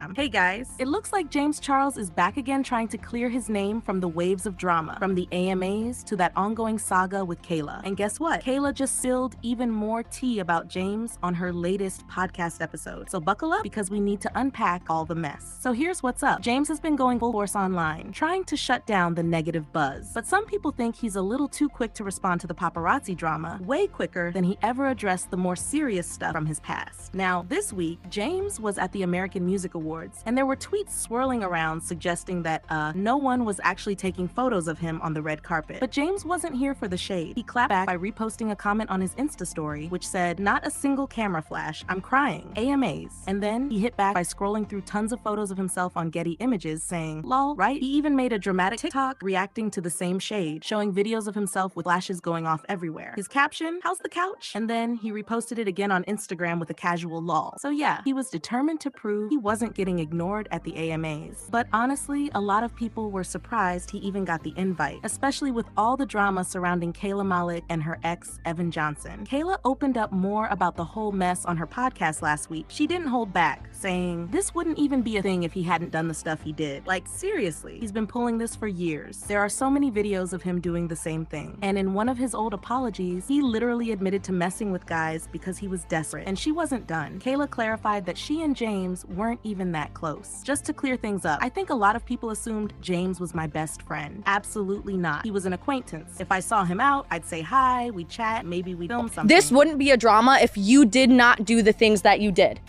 Instagram. Hey guys, it looks like James Charles is back again trying to clear his name from the waves of drama, from the AMAs to that ongoing saga with Kayla. And guess what? Kayla just spilled even more tea about James on her latest podcast episode. So buckle up because we need to unpack all the mess. So here's what's up. James has been going full force online, trying to shut down the negative buzz. But some people think he's a little too quick to respond to the paparazzi drama, way quicker than he ever addressed the more serious stuff from his past. Now, this week, James was at the American Music Awards, and there were tweets swirling around suggesting that no one was actually taking photos of him on the red carpet. But James wasn't here for the shade. He clapped back by reposting a comment on his Insta story, which said, "Not a single camera flash, I'm crying, AMAs." And then he hit back by scrolling through tons of photos of himself on Getty Images saying, "Lol, right?" He even made a dramatic TikTok reacting to the same shade, showing videos of himself with flashes going off everywhere. His caption, "How's the couch?" And then he reposted it again on Instagram with a casual lol. So yeah, he was determined to prove he wasn't getting ignored at the AMAs. But honestly, a lot of people were surprised he even got the invite, especially with all the drama surrounding Kayla Malik and her ex, Evan Johnson. Kayla opened up more about the whole mess on her podcast last week. She didn't hold back, saying, "This wouldn't even be a thing if he hadn't done the stuff he did. Like, seriously, he's been pulling this for years. There are so many videos of him doing the same thing." And in one of his old apologies, he literally admitted to messing with guys because he was desperate. And she wasn't done. Kayla clarified that she and James weren't even that close. Just to clear things up, I think a lot of people assumed James was my best friend. Absolutely not. He was an acquaintance. If I saw him out, I'd say hi, we'd chat, maybe we'd film something. This wouldn't be a drama if you did not do the things that you did.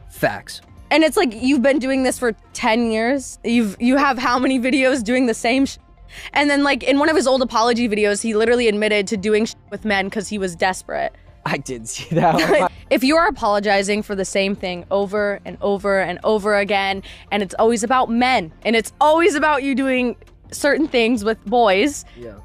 Facts. And it's like, you've been doing this for 10 years. You have how many videos doing the same And then like in one of his old apology videos, he literally admitted to doing with men because he was desperate. I did see that. If you are apologizing for the same thing over and over and over again, and it's always about men, and it's always about you doing certain things with boys. Yeah.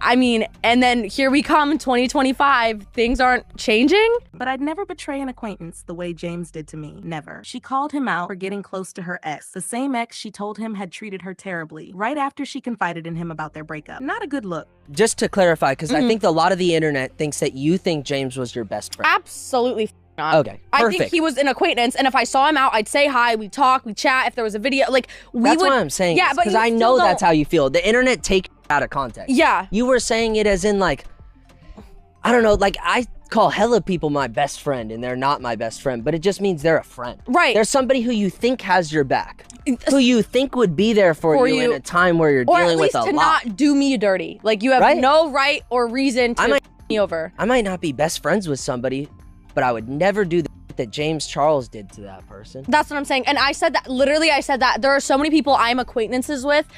I mean, and then here we come in 2025, things aren't changing. But I'd never betray an acquaintance the way James did to me. Never. She called him out for getting close to her ex, the same ex she told him had treated her terribly, right after she confided in him about their breakup. Not a good look. Just to clarify, because I think a lot of the internet thinks that you think James was your best friend. Absolutely not. Okay, perfect. I think he was an acquaintance, and if I saw him out, I'd say hi, we'd talk, we'd chat, if there was a video, like, That's what I'm saying. Yeah, but because I know that's how you feel. The internet takes out of context. Yeah. You were saying it as in like, I don't know, like I call hella people my best friend and they're not my best friend, but it just means they're a friend. Right. There's somebody who you think has your back, who you think would be there for you in a time where you're dealing with a lot. Or at least to not do me dirty. Like you have no right or reason to f me over. I might not be best friends with somebody, but I would never do that James Charles did to that person. That's what I'm saying. And I said that, literally I said that. There are so many people I'm acquaintances with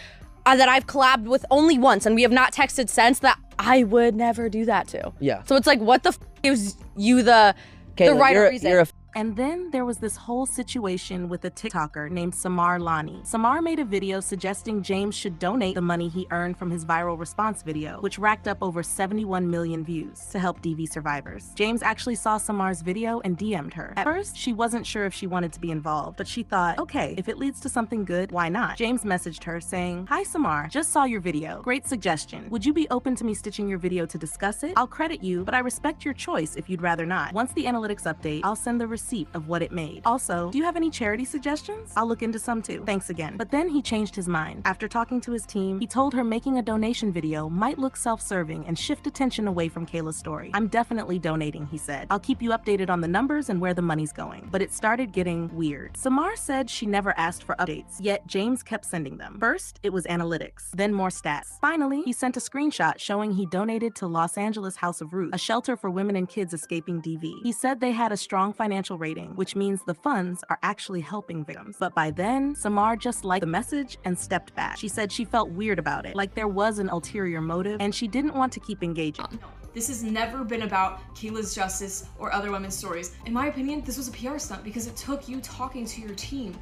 that I've collabed with only once, and we have not texted since, that I would never do that to. Yeah. So it's like, what the f gives you the right reason? And then there was this whole situation with a TikToker named Samar Lani. Samar made a video suggesting James should donate the money he earned from his viral response video, which racked up over 71 million views, to help DV survivors. James actually saw Samar's video and DM'd her. At first, she wasn't sure if she wanted to be involved, but she thought, okay, if it leads to something good, why not? James messaged her saying, "Hi Samar, just saw your video. Great suggestion. Would you be open to me stitching your video to discuss it? I'll credit you, but I respect your choice if you'd rather not. Once the analytics update, I'll send the receipt of what it made. Also, do you have any charity suggestions? I'll look into some too. Thanks again." But then he changed his mind. After talking to his team, he told her making a donation video might look self-serving and shift attention away from Kayla's story. "I'm definitely donating," he said. "I'll keep you updated on the numbers and where the money's going." But it started getting weird. Samar said she never asked for updates, yet James kept sending them. First, it was analytics, then more stats. Finally, he sent a screenshot showing he donated to Los Angeles House of Ruth, a shelter for women and kids escaping DV. He said they had a strong financial rating, which means the funds are actually helping victims. But by then, Samar just liked the message and stepped back. She said she felt weird about it, like there was an ulterior motive, and she didn't want to keep engaging. No, this has never been about Kayla's justice or other women's stories. In my opinion, this was a PR stunt because it took you talking to your team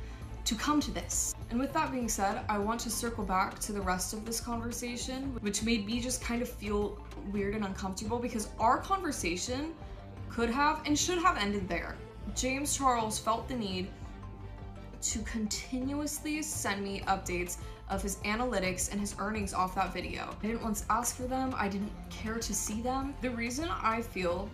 to come to this. And with that being said, I want to circle back to the rest of this conversation, which made me just kind of feel weird and uncomfortable because our conversation could have and should have ended there. James Charles felt the need to continuously send me updates of his analytics and his earnings off that video. I didn't once ask for them, I didn't care to see them. The reason I feel,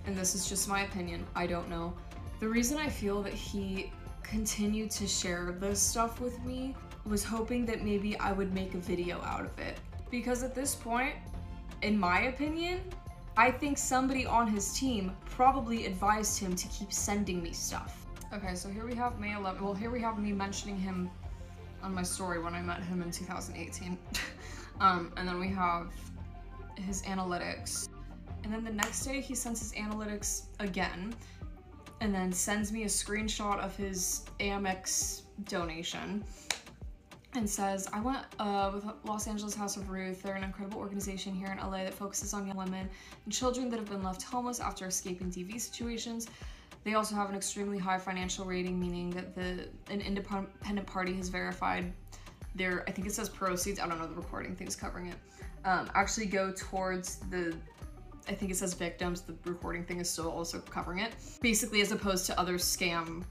and this is just my opinion, I don't know, the reason I feel that he continued to share this stuff with me was hoping that maybe I would make a video out of it. Because at this point, in my opinion, I think somebody on his team probably advised him to keep sending me stuff. Okay, so here we have May 11th. Well, here we have me mentioning him on my story when I met him in 2018. And then we have his analytics. And then the next day he sends his analytics again and then sends me a screenshot of his Amex donation and says, I went with Los Angeles House of Ruth. They're an incredible organization here in LA that focuses on young women and children that have been left homeless after escaping DV situations. They also have an extremely high financial rating, meaning that an independent party has verified their, I think it says proceeds, I don't know, the recording thing's covering it, actually go towards I think it says victims, the recording thing is still also covering it. Basically, as opposed to other scam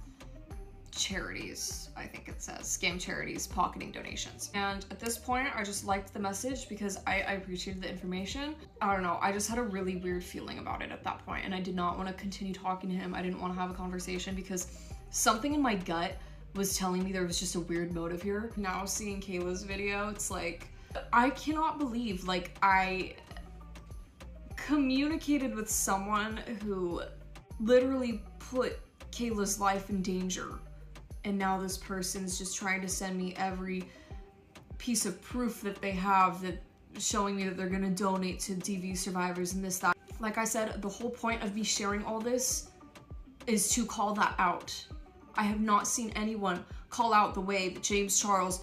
charities, I think it says, scam charities pocketing donations. And at this point, I just liked the message because I appreciated the information. I don't know, I just had a really weird feeling about it at that point, and I did not want to continue talking to him. I didn't want to have a conversation because something in my gut was telling me there was just a weird motive here. Now seeing Kayla's video, it's like, I cannot believe, like, I communicated with someone who literally put Kayla's life in danger, and now this person's just trying to send me every piece of proof that they have, that showing me that they're gonna donate to DV survivors and this, that. Like I said, the whole point of me sharing all this is to call that out. I have not seen anyone call out the way that James Charles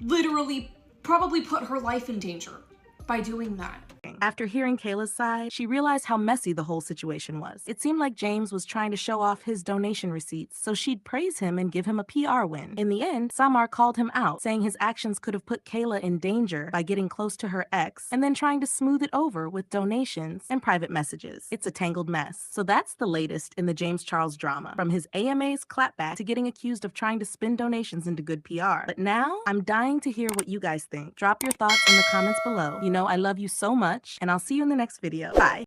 literally probably put her life in danger by doing that. After hearing Kayla's side, she realized how messy the whole situation was. It seemed like James was trying to show off his donation receipts so she'd praise him and give him a PR win. In the end, Samar called him out, saying his actions could have put Kayla in danger by getting close to her ex and then trying to smooth it over with donations and private messages. It's a tangled mess. So that's the latest in the James Charles drama, from his AMA's clapback to getting accused of trying to spin donations into good PR. But now, I'm dying to hear what you guys think. Drop your thoughts in the comments below. You know I love you so much, and I'll see you in the next video. Bye.